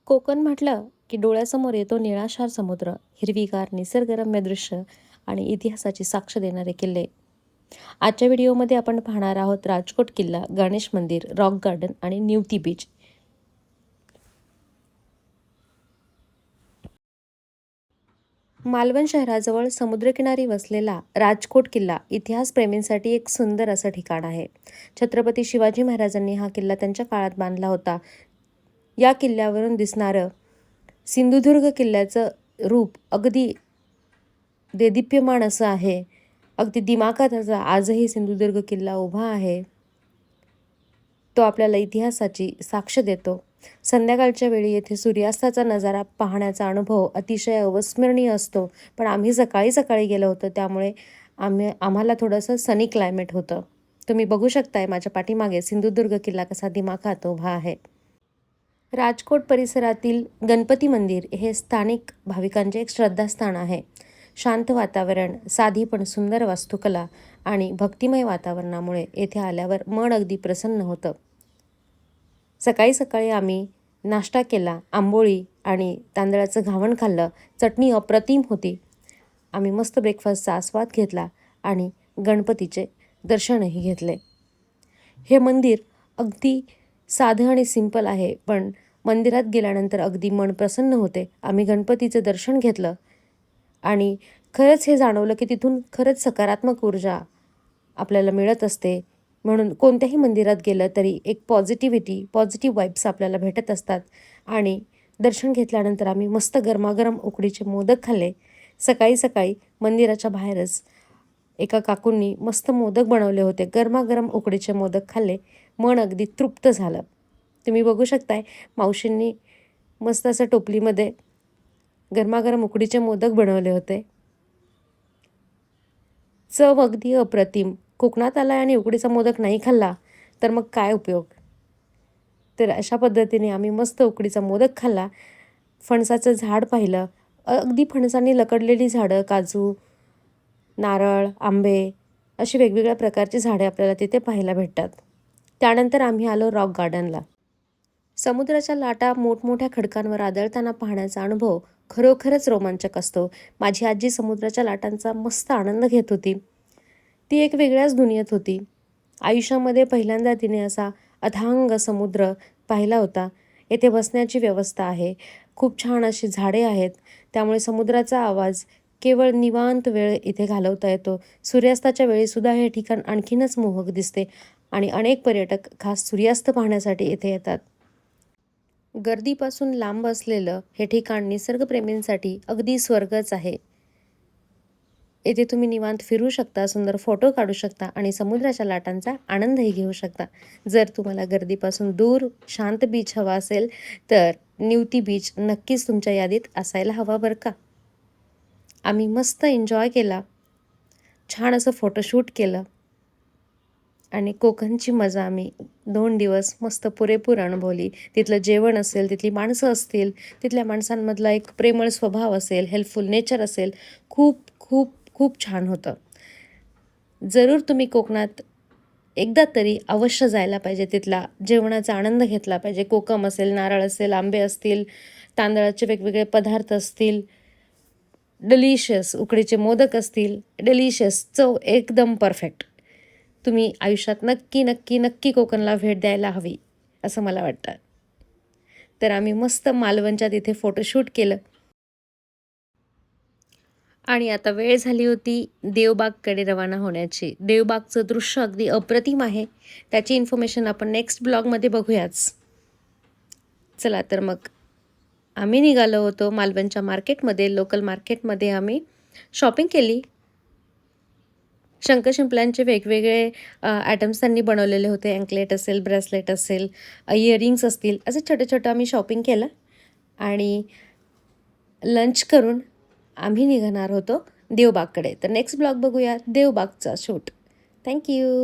कोकण म्हटलं की डोळ्यासमोर येतो निळाशार समुद्र, हिरवीगार निसर्गरम्य दृश्य आणि इतिहासाची साक्ष देणारे किल्ले. आजच्या व्हिडिओमध्ये आपण पाहणार आहोत राजकोट किल्ला, गणेश मंदिर, रॉक गार्डन आणि निवती बीच. मालवण शहराजवळ समुद्रकिनारी वसलेला राजकोट किल्ला इतिहासप्रेमींसाठी एक सुंदर असं ठिकाण आहे. छत्रपती शिवाजी महाराजांनी हा किल्ला त्यांच्या काळात बांधला होता. या किल्ल्यावरून दिसणारं सिंधुदुर्ग किल्ल्याचं रूप अगदी देदीप्यमान असं आहे. अगदी दिमाखात असा आजही सिंधुदुर्ग किल्ला उभा आहे. तो आपल्याला इतिहासाची साक्ष देतो. संध्याकाळच्या वेळी येथे सूर्यास्ताचा नजारा पाहण्याचा अनुभव अतिशय अविस्मरणीय असतो. पण आम्ही सकाळी सकाळी गेलो होतो, त्यामुळे आम्हाला थोडंसं सनी क्लायमेट होतं. तुम्ही बघू शकताय माझ्या पाठीमागे सिंधुदुर्ग किल्ला कसा दिमाखात उभा आहे. राजकोट परिसरातील गणपती मंदिर हे स्थानिक भाविकांचे एक श्रद्धास्थान आहे. शांत वातावरण, साधी पण सुंदर वास्तुकला आणि भक्तिमय वातावरणामुळे येथे आल्यावर मन अगदी प्रसन्न होतं. सकाळी सकाळी आम्ही नाश्ता केला, आंबोळी आणि तांदळाचं घावण खाल्लं. चटणी अप्रतिम होती. आम्ही मस्त ब्रेकफास्टचा आस्वाद घेतला आणि गणपतीचे दर्शनही घेतले. हे मंदिर अगदी साधं आणि सिंपल आहे, पण मंदिरात गेल्यानंतर अगदी मन प्रसन्न होते. आम्ही गणपतीचं दर्शन घेतलं आणि खरंच हे जाणवलं की तिथून खरंच सकारात्मक ऊर्जा आपल्याला मिळत असते. म्हणून कोणत्याही मंदिरात गेलं तरी एक पॉझिटिव्ह वाईब्स आपल्याला भेटत असतात. आणि दर्शन घेतल्यानंतर आम्ही मस्त गरमागरम उकडीचे मोदक खाल्ले. सकाळी सकाळी मंदिराच्या बाहेरच एका काकूंनी मस्त मोदक बनवले होते. गरमागरम उकडीचे मोदक खाल्ले. मन अगदी तृप्त झालं. तुम्ही बघू शकताय मावशींनी मस्त असं टोपलीमध्ये गरमागरम उकडीचे मोदक बनवले होते. चव अगदी अप्रतिम. कोकणात आला आणि उकडीचा मोदक नाही खाल्ला तर मग काय उपयोग. तर अशा पद्धतीने आम्ही मस्त उकडीचा मोदक खाल्ला. फणसाचं झाड पाहिलं. अगदी फणसांनी लकडलेली झाडं, काजू, नारळ, आंबे अशी वेगवेगळ्या प्रकारची झाडे आपल्याला तिथे पाहायला भेटतात. त्यानंतर आम्ही आलो रॉक गार्डनला. समुद्राच्या लाटा मोठमोठ्या खडकांवर आदळताना पाहण्याचा अनुभव खरोखरच रोमांचक असतो. माझी आजी समुद्राच्या लाटांचा मस्त आनंद घेत होती. ती एक वेगळ्याच दुनियेत होती. आयुष्यामध्ये पहिल्यांदा तिने असा अथांग समुद्र पाहिला होता. येथे बसण्याची व्यवस्था आहे. खूप छान अशी झाडे आहेत. त्यामुळे समुद्राचा आवाज केवळ निवांत वेळ इथे घालवता येतो. सूर्यास्ताच्या वेळीसुद्धा हे ठिकाण आणखीनच मोहक दिसते आणि अनेक पर्यटक खास सूर्यास्त पाहण्यासाठी इथे येतात. गर्दीपासून लांब असलेलं हे ठिकाण निसर्गप्रेमींसाठी अगदी स्वर्गच आहे. येथे तुम्ही निवांत फिरू शकता, सुंदर फोटो काढू शकता आणि समुद्राच्या लाटांचा आनंदही घेऊ शकता. जर तुम्हाला गर्दीपासून दूर शांत बीच हवा असेल तर निवती बीच नक्कीच तुमच्या यादीत असायला हवा बरं का. आम्ही मस्त एन्जॉय केला. छान असं फोटोशूट केलं आणि कोकणची मजा आम्ही 2 दिवस मस्त पुरेपूर अनुभवली. तिथलं जेवण असेल, तिथली माणसं असतील, तिथल्या माणसांमधला एक प्रेमळ स्वभाव असेल, हेल्पफुल नेचर असेल, खूप खूप खूप छान होतं. जरूर तुम्ही कोकणात एकदा तरी अवश्य जायला पाहिजे. तिथला जेवणाचा आनंद घेतला पाहिजे. कोकम असेल, नारळ असेल, आंबे असतील, तांदळाचे वेगवेगळे पदार्थ असतील, डिलिशियस उकडीचे मोदक असतील, डिलिशियस चव एकदम परफेक्ट. तुम्ही आयुष्यात नक्की नक्की नक्की कोकणला भेट द्यायला हवी असं मला वाटतं. तर आम्ही मस्त मालवणच्या तिथे फोटोशूट केलं आणि आता वेळ झाली होती देवबागकडे रवाना होण्याची. देवबागचं दृश्य अगदी अप्रतिम आहे. त्याची इन्फॉर्मेशन आपण नेक्स्ट ब्लॉगमध्ये बघूयाच. चला तर मग आम्ही निघालो होतो मालवणच्या मार्केटमध्ये. लोकल मार्केटमध्ये आम्ही शॉपिंग केली. शंखशिंपल्यांचे वेगवेगळे आयटम्स त्यांनी बनवलेले होते. अँकलेट असेल, ब्रेसलेट असेल, इयरिंग्स असतील, असं छोटं-छोटं आम्ही शॉपिंग केलं आणि लंच करून आम्ही निघणार होतो देवबागकडे. तर नेक्स्ट ब्लॉग बघूया देवबागचा शूट. Thank you.